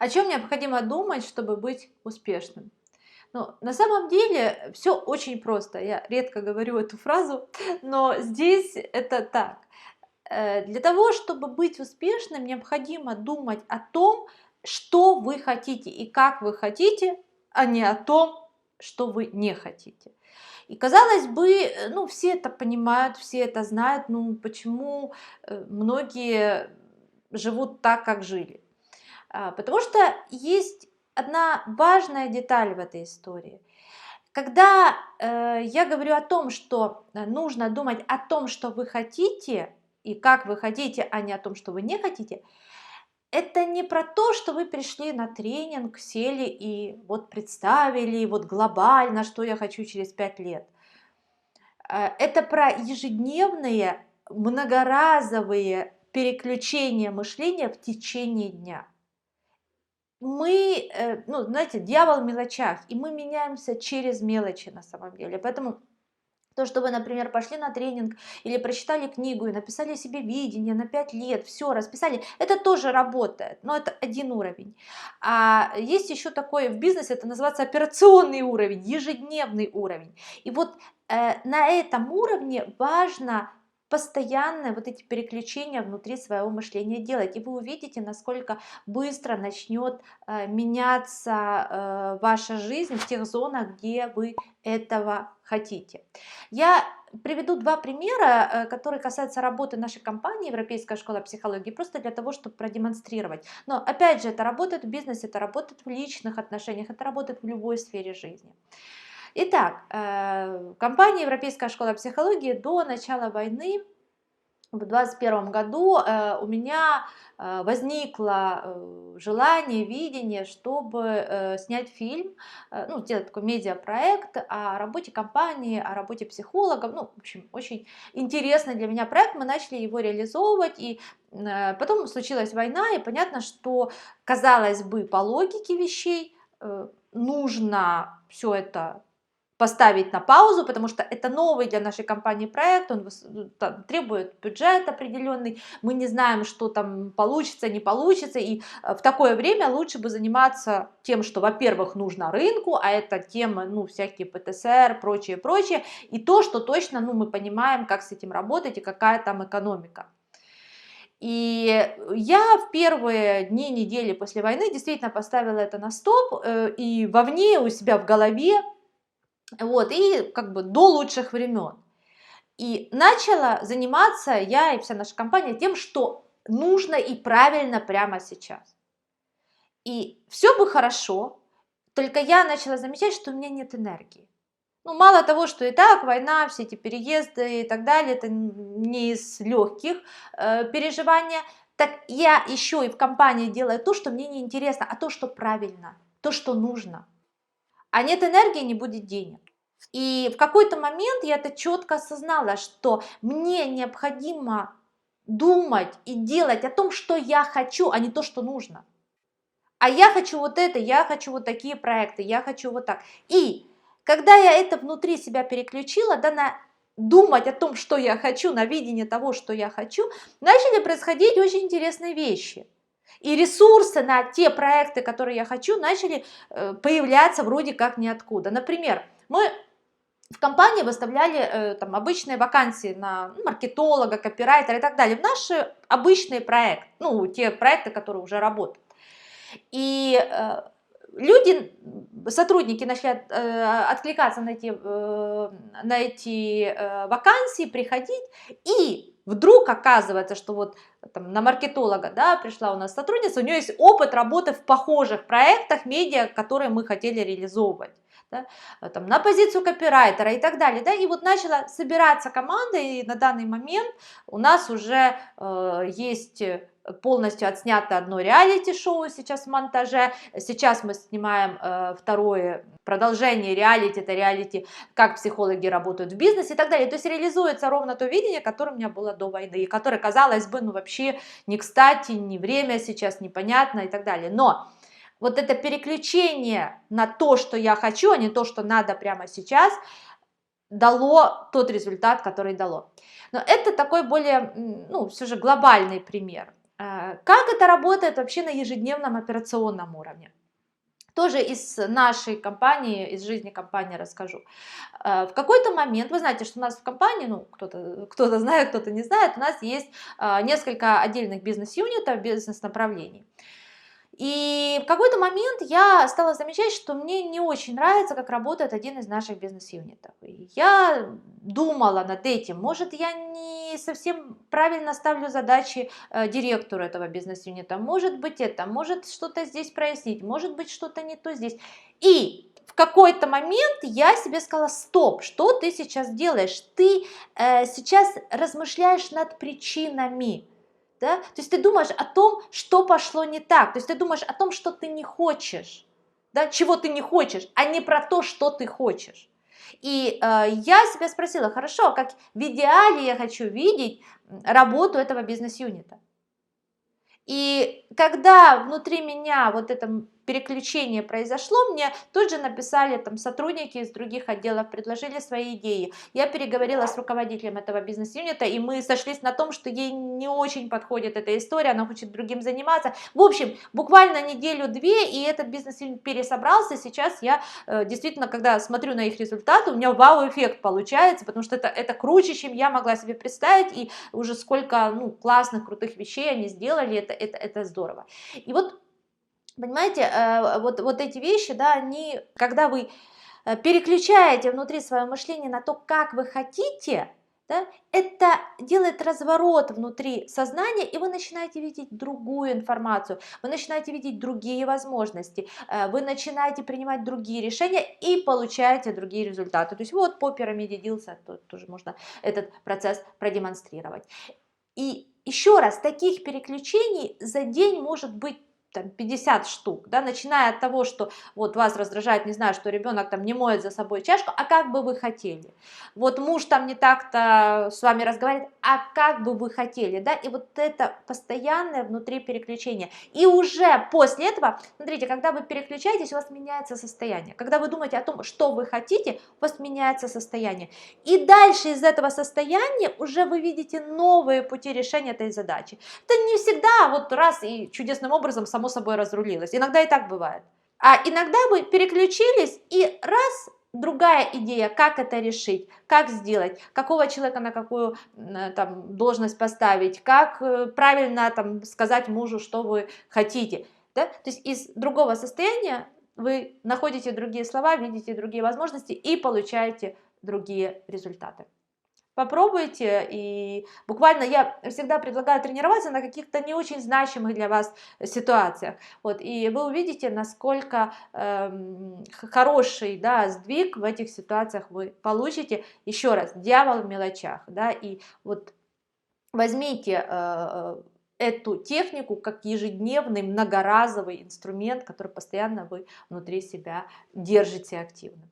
О чем необходимо думать, чтобы быть успешным? Ну, на самом деле все очень просто. Я редко говорю эту фразу, но здесь это так. Для того, чтобы быть успешным, необходимо думать о том, что вы хотите и как вы хотите, а не о том, что вы не хотите. И казалось бы, ну, все это понимают, все это знают, ну, почему многие живут так, как жили. Потому что есть одна важная деталь в этой истории. Когда я говорю о том, что нужно думать о том, что вы хотите и как вы хотите, а не о том, что вы не хотите, это не про то, что вы пришли на тренинг, сели и вот представили вот глобально, что я хочу через 5 лет. Это про ежедневные, многоразовые переключения мышления в течение дня. Мы, ну, знаете, дьявол в мелочах, и мы меняемся через мелочи на самом деле. Поэтому то, что вы, например, пошли на тренинг или прочитали книгу и написали себе видение на 5 лет, все расписали, это тоже работает, но это один уровень. А есть еще такой в бизнесе, это называется операционный уровень, ежедневный уровень. И вот на этом уровне важно постоянно вот эти переключения внутри своего мышления делать. И вы увидите, насколько быстро начнет меняться ваша жизнь в тех зонах, где вы этого хотите. Я приведу два примера, которые касаются работы нашей компании Европейская школа психологии, просто для того, чтобы продемонстрировать. Но опять же, это работает в бизнесе, это работает в личных отношениях, это работает в любой сфере жизни. Итак, компания Европейская школа психологии до начала войны в 2021 году у меня возникло желание, видение, чтобы снять фильм, ну, сделать такой медиапроект о работе компании, о работе психологов. Ну, в общем, очень интересный для меня проект. Мы начали его реализовывать, и потом случилась война, и понятно, что, казалось бы, по логике вещей нужно все это поставить на паузу, потому что это новый для нашей компании проект, он требует бюджет определенный, мы не знаем, что там получится, не получится, и в такое время лучше бы заниматься тем, что, во-первых, нужно рынку, а это темы, ну, всякие ПТСР, прочее, прочее, и то, что точно, ну, мы понимаем, как с этим работать и какая там экономика. И я в первые дни, недели после войны действительно поставила это на стоп, и вовне, у себя в голове, вот, и как бы до лучших времен. И начала заниматься я и вся наша компания тем, что нужно и правильно прямо сейчас. И все бы хорошо, только я начала замечать, что у меня нет энергии. Ну, мало того, что и так война, все эти переезды и так далее, это не из легких переживания, так я еще и в компании делаю то, что мне не интересно, а то, что правильно, то, что нужно. А нет энергии, не будет денег. И в какой-то момент я это четко осознала, что мне необходимо думать и делать о том, что я хочу, а не то, что нужно. А я хочу вот это, я хочу вот такие проекты, я хочу вот так. И когда я это внутри себя переключила, да, на думать о том, что я хочу, на видение того, что я хочу, начали происходить очень интересные вещи. И ресурсы на те проекты, которые я хочу, начали появляться вроде как ниоткуда. Например, мы в компании выставляли там обычные вакансии на маркетолога, копирайтера и так далее. В наши обычные проекты, ну, те проекты, которые уже работают. И люди, сотрудники начали откликаться на эти вакансии, приходить, и вдруг оказывается, что вот там, на маркетолога, да, пришла у нас сотрудница, у нее есть опыт работы в похожих проектах, медиа, которые мы хотели реализовывать. Да, там, на позицию копирайтера и так далее, да, и вот начала собираться команда, и на данный момент у нас уже есть полностью отснято одно реалити-шоу сейчас в монтаже, сейчас мы снимаем второе продолжение реалити, это реалити, как психологи работают в бизнесе и так далее, то есть реализуется ровно то видение, которое у меня было до войны, и которое, казалось бы, ну вообще не кстати, не время сейчас, непонятно и так далее, но вот это переключение на то, что я хочу, а не то, что надо прямо сейчас, дало тот результат, который дало. Но это такой более, ну, все же глобальный пример. Как это работает вообще на ежедневном операционном уровне? Тоже из нашей компании, из жизни компании расскажу. В какой-то момент, вы знаете, что у нас в компании, ну, кто-то знает, кто-то не знает, у нас есть несколько отдельных бизнес-юнитов, бизнес-направлений. И в какой-то момент я стала замечать, что мне не очень нравится, как работает один из наших бизнес-юнитов. И я думала над этим, может, я не совсем правильно ставлю задачи директору этого бизнес-юнита, может быть это, может что-то здесь прояснить, может быть что-то не то здесь. И в какой-то момент я себе сказала: стоп, что ты сейчас делаешь? Ты сейчас размышляешь над причинами. Да? То есть ты думаешь о том, что пошло не так, то есть ты думаешь о том, что ты не хочешь, да? Чего ты не хочешь, а не про то, что ты хочешь. И я себя спросила: хорошо, как в идеале я хочу видеть работу этого бизнес-юнита. И когда внутри меня вот это переключение произошло, мне тут же написали там сотрудники из других отделов, предложили свои идеи. Я переговорила с руководителем этого бизнес-юнита, и мы сошлись на том, что ей не очень подходит эта история, она хочет другим заниматься. В общем, буквально неделю-две, и этот бизнес-юнит пересобрался. Сейчас я действительно, когда смотрю на их результаты, у меня вау-эффект получается, потому что это круче, чем я могла себе представить, и уже сколько классных, крутых вещей они сделали, это здорово. И вот, понимаете, вот эти вещи, да, они, когда вы переключаете внутри свое мышление на то, как вы хотите, да, это делает разворот внутри сознания, и вы начинаете видеть другую информацию, вы начинаете видеть другие возможности, вы начинаете принимать другие решения и получаете другие результаты. То есть вот по пирамиде Дилса тоже можно этот процесс продемонстрировать. И еще раз, таких переключений за день может быть там 50 штук, да, начиная от того, что вот вас раздражает, не знаю, что ребенок там не моет за собой чашку, а как бы вы хотели, вот муж там не так-то с вами разговаривает, а как бы вы хотели, да, и вот это постоянное внутри переключение, и уже после этого, смотрите, когда вы переключаетесь, у вас меняется состояние, когда вы думаете о том, что вы хотите, у вас меняется состояние, и дальше из этого состояния уже вы видите новые пути решения этой задачи. Это не всегда вот раз и чудесным образом само собой разрулилось. Иногда и так бывает. А иногда вы переключились и раз, другая идея, как это решить, как сделать, какого человека на какую там должность поставить, как правильно там сказать мужу, что вы хотите. Да? То есть из другого состояния вы находите другие слова, видите другие возможности и получаете другие результаты. Попробуйте, и буквально я всегда предлагаю тренироваться на каких-то не очень значимых для вас ситуациях. Вот, и вы увидите, насколько хороший, да, сдвиг в этих ситуациях вы получите. Еще раз, дьявол в мелочах. Да, и вот возьмите эту технику как ежедневный многоразовый инструмент, который постоянно вы внутри себя держите активным.